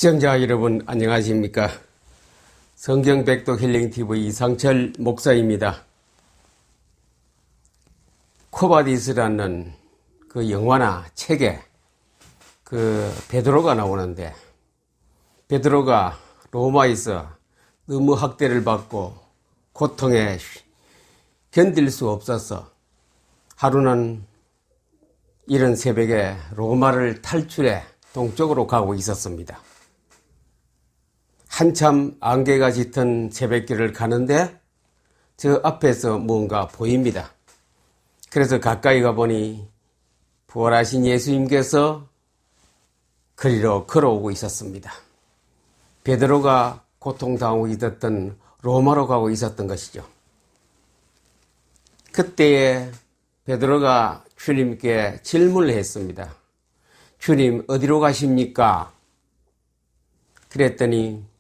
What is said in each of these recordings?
시청자 여러분 안녕하십니까? 성경 백독 힐링TV 이상철 목사입니다. 코바디스라는 그 영화나 책에 그 베드로가 나오는데, 베드로가 로마에서 너무 학대를 받고 고통에 견딜 수 없어서 하루는 이른 새벽에 로마를 탈출해 동쪽으로 가고 있었습니다. 한참 안개가 짙은 새벽길을 가는데 저 앞에서 뭔가 보입니다. 그래서 가까이 가보니 부활하신 예수님께서 거리로 걸어오고 있었습니다. 베드로가 고통당하고 있었던 로마로 가고 있었던 것이죠. 그때에 베드로가 주님께 질문을 했습니다. 주님, 어디로 가십니까? 그랬더니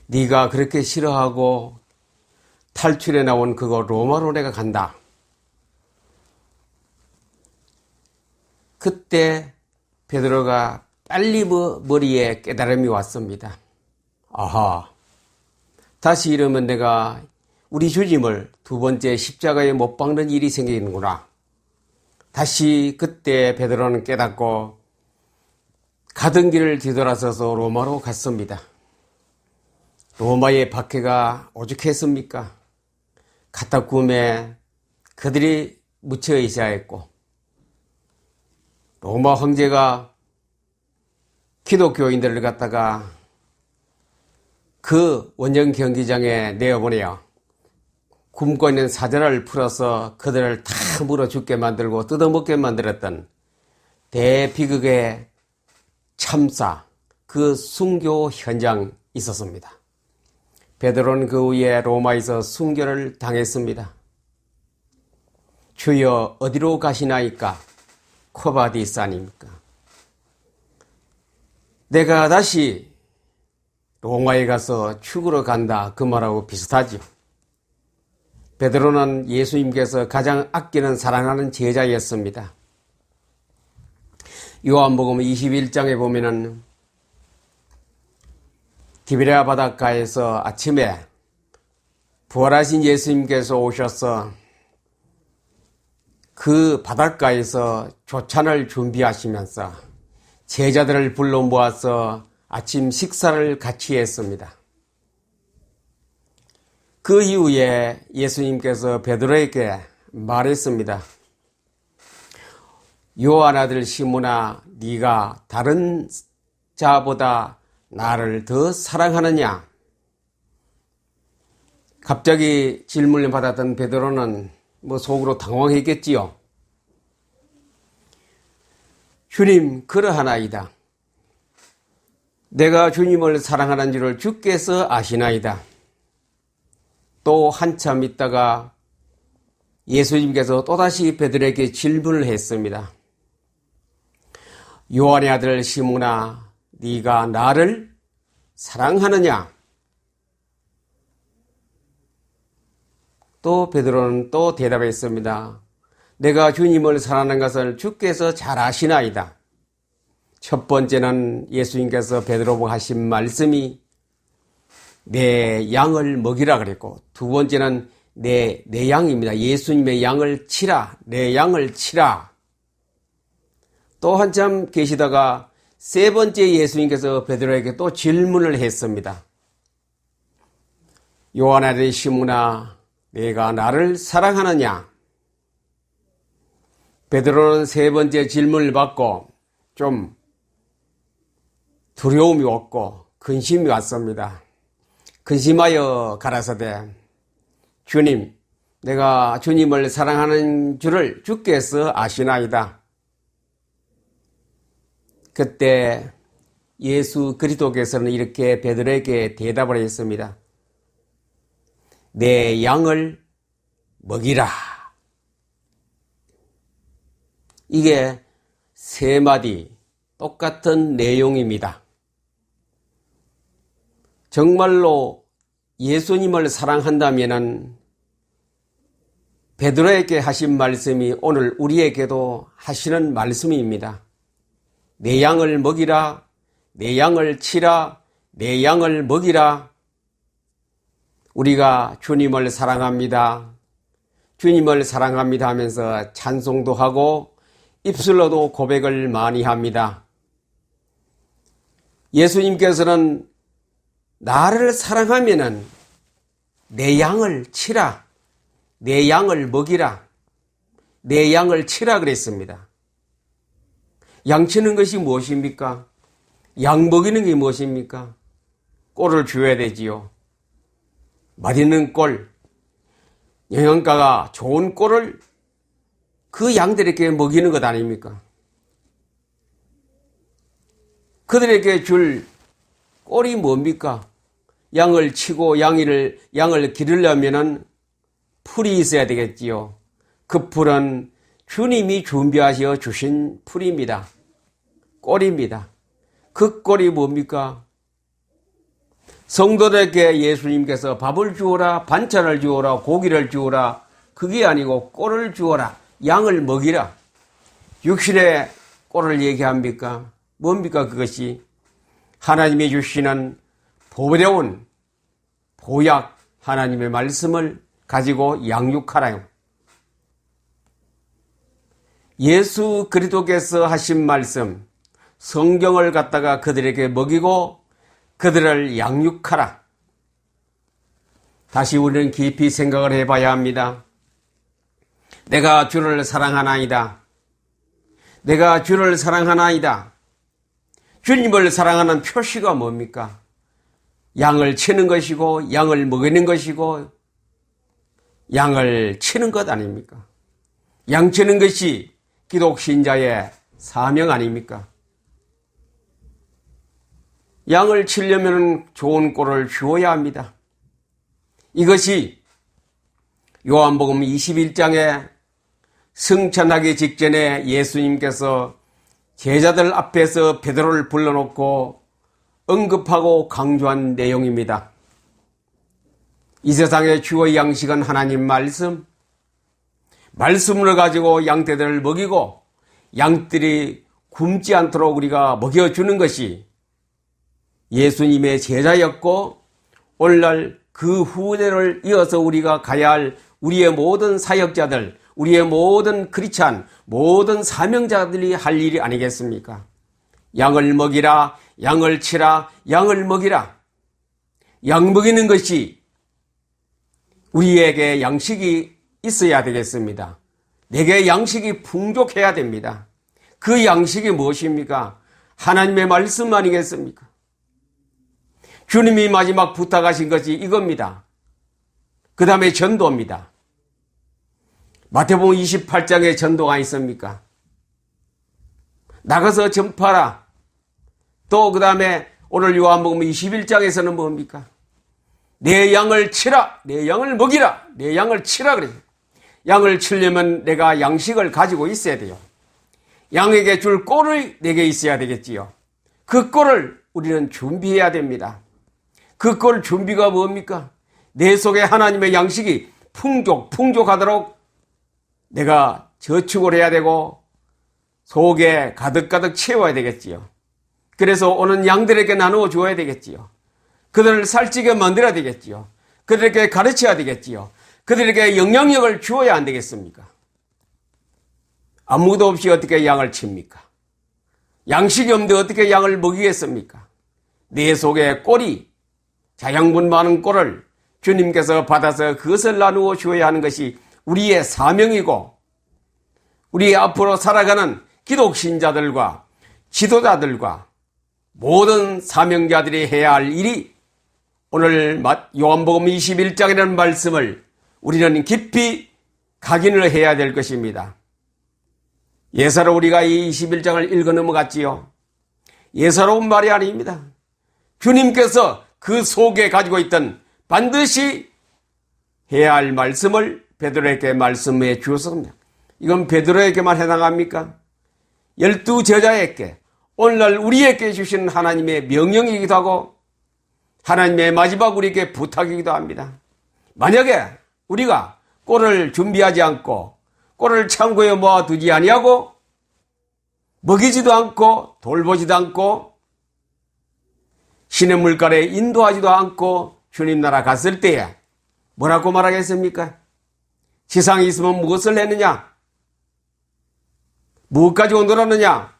네가 그렇게 싫어하고 탈출해 나온 그거 로마로 내가 간다. 그때 베드로가 빨리 머리에 깨달음이 왔습니다. 아하, 다시 이러면 내가 우리 주님을 두 번째 십자가에 못 박는 일이 생기는구나. 다시 그때 베드로는 깨닫고 가던 길을 뒤돌아서서 로마로 갔습니다. 로마의 박해가 오죽했습니까? 카타쿰에 그들이 묻혀 있어야 했고, 로마 황제가 기독교인들을 갖다가 그 원정 경기장에 내어보내요. 굶고 있는 사자를 풀어서 그들을 다 물어 죽게 만들고 뜯어먹게 만들었던 대비극의 참사, 그 순교 현장 있었습니다. 베드로는 그 후에 로마에서 순교를 당했습니다. 주여 어디로 가시나이까? 코바디스 아닙니까? 내가 다시 로마에 가서 죽으러 간다 그 말하고 비슷하죠. 베드로는 예수님께서 가장 아끼는 사랑하는 제자였습니다. 요한복음 21장에 보면은 디베랴 바닷가에서 아침에 부활하신 예수님께서 오셔서 그 바닷가에서 조찬을 준비하시면서 제자들을 불러 모아서 아침 식사를 같이 했습니다. 그 이후에 예수님께서 베드로에게 말했습니다. 요한 아들 시몬아, 네가 다른 자보다 나를 더 사랑하느냐? 갑자기 질문을 받았던 베드로는 속으로 당황했겠지요. 주님, 그러하나이다. 내가 주님을 사랑하는 줄을 주께서 아시나이다. 또 한참 있다가 예수님께서 또다시 베드로에게 질문을 했습니다. 요한의 아들 시몬아, 네가 나를 사랑하느냐? 또 베드로는 또 대답했습니다. 내가 주님을 사랑하는 것을 주께서 잘 아시나이다. 첫 번째는 예수님께서 베드로에게 하신 말씀이 내 양을 먹이라 그랬고, 두 번째는 내 양입니다. 예수님의 양을 치라, 내 양을 치라. 또 한참 계시다가 세 번째 예수님께서 베드로에게 또 질문을 했습니다. 요한 아들 시몬아, 내가 나를 사랑하느냐? 베드로는 세 번째 질문을 받고 좀 두려움이 왔고 근심이 왔습니다. 근심하여 가라사대, 주님, 내가 주님을 사랑하는 줄을 주께서 아시나이다. 그때 예수 그리스도께서는 이렇게 베드로에게 대답을 했습니다. 내 양을 먹이라. 이게 세 마디 똑같은 내용입니다. 정말로 예수님을 사랑한다면 베드로에게 하신 말씀이 오늘 우리에게도 하시는 말씀입니다. 내 양을 먹이라, 내 양을 치라, 내 양을 먹이라. 우리가 주님을 사랑합니다. 주님을 사랑합니다 하면서 찬송도 하고 입술로도 고백을 많이 합니다. 예수님께서는 나를 사랑하면은 내 양을 치라, 내 양을 먹이라, 내 양을 치라 그랬습니다. 양 치는 것이 무엇입니까? 양 먹이는 게 무엇입니까? 꼴을 줘야 되지요. 맛있는 꼴, 영양가가 좋은 꼴을 그 양들에게 먹이는 것 아닙니까? 그들에게 줄 꼴이 뭡니까? 양을 치고 양을 기르려면은 풀이 있어야 되겠지요. 그 풀은 주님이 준비하셔 주신 풀입니다. 꼴입니다. 그 꼴이 뭡니까? 성도들에게 예수님께서 밥을 주어라, 반찬을 주어라, 고기를 주어라. 그게 아니고 꼴을 주어라, 양을 먹이라. 육신의 꼴을 얘기합니까? 뭡니까 그것이? 하나님이 주시는 보배로운 보약 하나님의 말씀을 가지고 양육하라요. 예수 그리스도께서 하신 말씀, 성경을 갖다가 그들에게 먹이고 그들을 양육하라. 다시 우리는 깊이 생각을 해봐야 합니다. 내가 주를 사랑하나이다. 내가 주를 사랑하나이다. 주님을 사랑하는 표시가 뭡니까? 양을 치는 것이고 양을 먹이는 것이고 양을 치는 것 아닙니까? 양 치는 것이 기독신자의 사명 아닙니까? 양을 치려면 좋은 꼴을 주어야 합니다. 이것이 요한복음 21장에 승천하기 직전에 예수님께서 제자들 앞에서 베드로를 불러놓고 언급하고 강조한 내용입니다. 이 세상의 주의 양식은 하나님 말씀을 가지고 양떼들을 먹이고 양들이 굶지 않도록 우리가 먹여주는 것이 예수님의 제자였고 오늘날 그 후대를 이어서 우리가 가야 할 우리의 모든 사역자들, 우리의 모든 크리스찬, 모든 사명자들이 할 일이 아니겠습니까? 양을 먹이라, 양을 치라, 양을 먹이라. 양 먹이는 것이 우리에게 양식이 있어야 되겠습니다. 내게 양식이 풍족해야 됩니다. 그 양식이 무엇입니까? 하나님의 말씀 아니겠습니까? 주님이 마지막 부탁하신 것이 이겁니다. 그 다음에 전도입니다. 마태복음 28장에 전도가 있습니까? 나가서 전파하라. 또 그 다음에 오늘 요한복음 21장에서는 뭡니까? 내 양을 치라, 내 양을 먹이라, 내 양을 치라 그래요. 양을 치려면 내가 양식을 가지고 있어야 돼요. 양에게 줄 꼴이 내게 있어야 되겠지요. 그 꼴을 우리는 준비해야 됩니다. 그 꼴 준비가 뭡니까? 내 속에 하나님의 양식이 풍족하도록 내가 저축을 해야 되고 속에 가득가득 채워야 되겠지요. 그래서 오는 양들에게 나누어 주어야 되겠지요. 그들을 살찌게 만들어야 되겠지요. 그들에게 가르쳐야 되겠지요. 그들에게 영향력을 주어야 안 되겠습니까? 아무도 없이 어떻게 양을 칩니까? 양식이 없는데 어떻게 양을 먹이겠습니까? 내 속에 꼴이 자양분 많은 꼴을 주님께서 받아서 그것을 나누어 주어야 하는 것이 우리의 사명이고 우리 앞으로 살아가는 기독신자들과 지도자들과 모든 사명자들이 해야 할 일이 오늘 요한복음 21장이라는 말씀을 우리는 깊이 각인을 해야 될 것입니다. 예사로 우리가 이 21장을 읽어 넘어갔지요. 예사로운 말이 아닙니다. 주님께서 그 속에 가지고 있던 반드시 해야 할 말씀을 베드로에게 말씀해 주었습니다. 이건 베드로에게만 해당합니까? 12제자에게 오늘날 우리에게 주신 하나님의 명령이기도 하고 하나님의 마지막 우리에게 부탁이기도 합니다. 만약에 우리가 꼴을 준비하지 않고 꼴을 창고에 모아두지 아니하고 먹이지도 않고 돌보지도 않고 신의 물가에 인도하지도 않고 주님 나라 갔을 때에 뭐라고 말하겠습니까? 지상에 있으면 무엇을 했느냐? 무엇 가지고 놀았느냐?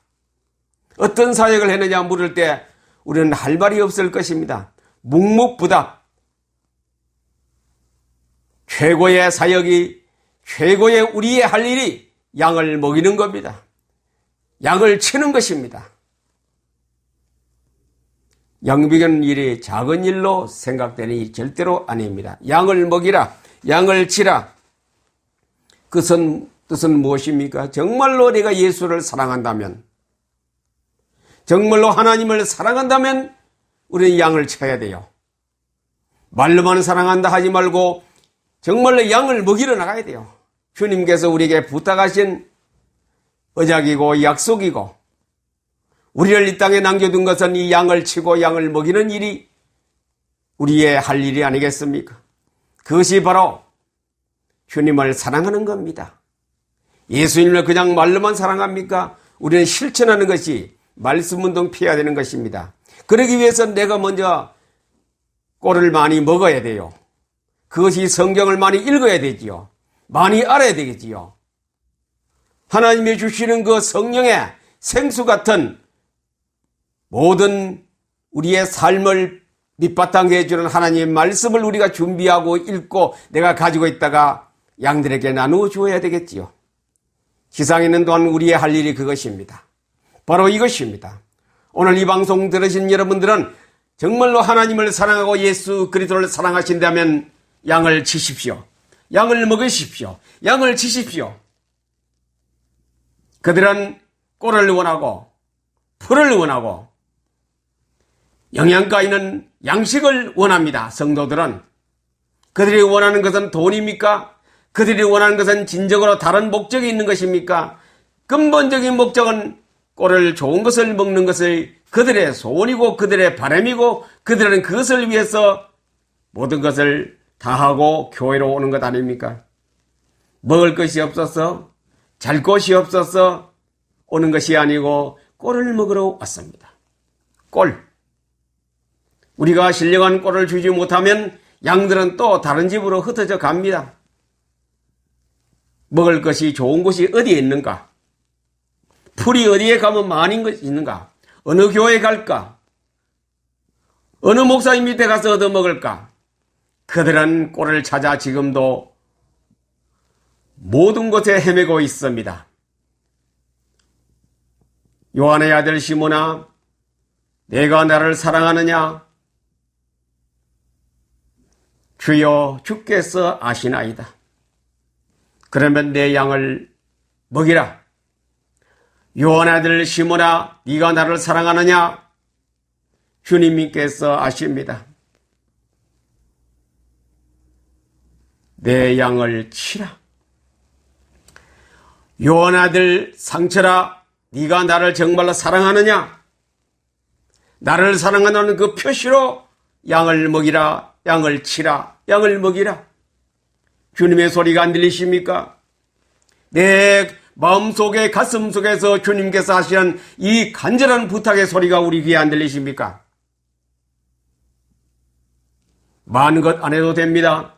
어떤 사역을 했느냐 물을 때 우리는 할 말이 없을 것입니다. 묵묵부답. 최고의 사역이, 최고의 우리의 할 일이 양을 먹이는 겁니다. 양을 치는 것입니다. 양 먹이는 일이 작은 일로 생각되는 일이 절대로 아닙니다. 양을 먹이라, 양을 치라. 그 뜻은 무엇입니까? 정말로 내가 예수를 사랑한다면, 정말로 하나님을 사랑한다면 우리는 양을 쳐야 돼요. 말로만 사랑한다 하지 말고 정말로 양을 먹이러 나가야 돼요. 주님께서 우리에게 부탁하신 언약이고 약속이고, 우리를 이 땅에 남겨둔 것은 이 양을 치고 양을 먹이는 일이 우리의 할 일이 아니겠습니까? 그것이 바로 주님을 사랑하는 겁니다. 예수님을 그냥 말로만 사랑합니까? 우리는 실천하는 것이 말씀 운동 피해야 되는 것입니다. 그러기 위해서 내가 먼저 꼴을 많이 먹어야 돼요. 그것이 성경을 많이 읽어야 되지요. 많이 알아야 되겠지요. 하나님이 주시는 그 성령의 생수 같은 모든 우리의 삶을 밑바탕에 해주는 하나님의 말씀을 우리가 준비하고 읽고 내가 가지고 있다가 양들에게 나누어 주어야 되겠지요. 지상에 있는 동안 우리의 할 일이 그것입니다. 바로 이것입니다. 오늘 이 방송 들으신 여러분들은 정말로 하나님을 사랑하고 예수 그리스도를 사랑하신다면 양을 치십시오. 양을 먹으십시오. 양을 치십시오. 그들은 꼴을 원하고 풀을 원하고 영양가 있는 양식을 원합니다. 성도들은. 그들이 원하는 것은 돈입니까? 그들이 원하는 것은 진정으로 다른 목적이 있는 것입니까? 근본적인 목적은 꼴을 좋은 것을 먹는 것을 그들의 소원이고 그들의 바람이고 그들은 그것을 위해서 모든 것을 다하고 교회로 오는 것 아닙니까? 먹을 것이 없어서 잘 곳이 없어서 오는 것이 아니고 꼴을 먹으러 왔습니다. 꼴. 우리가 신령한 꼴을 주지 못하면 양들은 또 다른 집으로 흩어져 갑니다. 먹을 것이 좋은 곳이 어디에 있는가? 풀이 어디에 가면 많은 것이 있는가? 어느 교회에 갈까? 어느 목사님 밑에 가서 얻어먹을까? 그들은 꼴을 찾아 지금도 모든 곳에 헤매고 있습니다. 요한의 아들 시몬아, 내가 나를 사랑하느냐? 주여, 주께서 아시나이다. 그러면 내 양을 먹이라. 요한의 아들 시몬아, 네가 나를 사랑하느냐? 주님께서 아십니다. 내 양을 치라. 요한의 아들 상철아, 네가 나를 정말로 사랑하느냐? 나를 사랑하는 그 표시로 양을 먹이라, 양을 치라, 양을 먹이라. 주님의 소리가 안 들리십니까? 내 마음속에 가슴속에서 주님께서 하시는 이 간절한 부탁의 소리가 우리 귀에 안 들리십니까? 많은 것 안 해도 됩니다.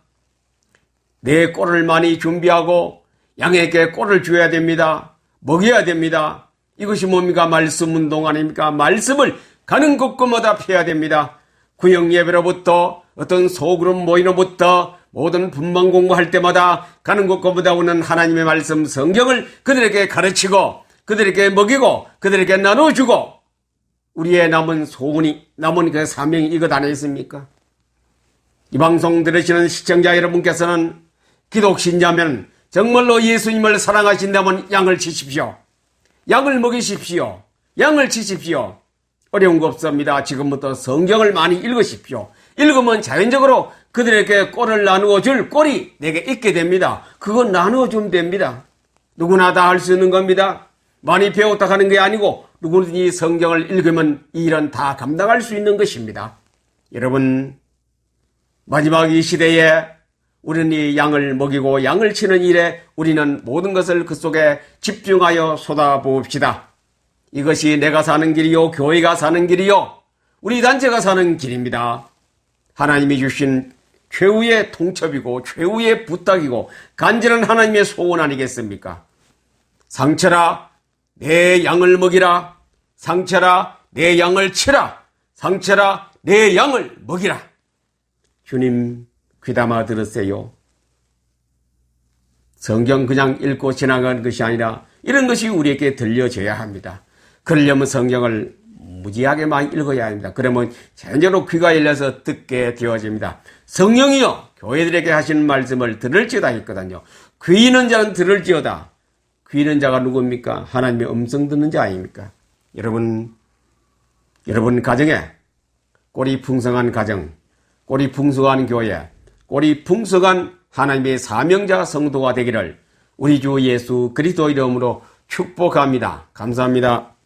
내 꼴을 많이 준비하고 양에게 꼴을 줘야 됩니다. 먹여야 됩니다. 이것이 뭡니까? 말씀 운동 아닙니까? 말씀을 가는 곳곳마다 펴야 됩니다. 구역 예배로부터 어떤 소그룹 모임으로부터 모든 분만 공부할 때마다 가는 곳곳마다 오는 하나님의 말씀 성경을 그들에게 가르치고 그들에게 먹이고 그들에게 나눠주고 우리의 남은 소원이 남은 그 사명이 이것 아니겠습니까? 이 방송 들으시는 시청자 여러분께서는 기독신자면 정말로 예수님을 사랑하신다면 양을 치십시오. 양을 먹이십시오. 양을 치십시오. 어려운 거 없습니다. 지금부터 성경을 많이 읽으십시오. 읽으면 자연적으로 그들에게 꼴을 나누어 줄 꼴이 내게 있게 됩니다. 그건 나누어 주면 됩니다. 누구나 다 할 수 있는 겁니다. 많이 배웠다 하는 게 아니고 누구든지 성경을 읽으면 이 일은 다 감당할 수 있는 것입니다. 여러분, 마지막 이 시대에 우리는 이 양을 먹이고 양을 치는 일에 우리는 모든 것을 그 속에 집중하여 쏟아부읍시다. 이것이 내가 사는 길이요, 교회가 사는 길이요, 우리 단체가 사는 길입니다. 하나님이 주신 최후의 통첩이고 최후의 부탁이고 간절한 하나님의 소원 아니겠습니까? 상처라 내 양을 먹이라. 상처라 내 양을 치라. 상처라 내 양을 먹이라. 주님 귀담아 들으세요. 성경 그냥 읽고 지나가는 것이 아니라 이런 것이 우리에게 들려져야 합니다. 그러려면 성경을 무지하게 많이 읽어야 합니다. 그러면 전적으로 귀가 열려서 듣게 되어집니다. 성령이여 교회들에게 하시는 말씀을 들을지어다 했거든요. 귀 있는 자는 들을지어다. 귀 있는 자가 누굽니까? 하나님의 음성 듣는 자 아닙니까? 여러분 가정에 꼴이 풍성한 가정, 꼴이 풍성한 교회, 꼴이 풍성한 하나님의 사명자 성도가 되기를 우리 주 예수 그리스도 이름으로 축복합니다. 감사합니다.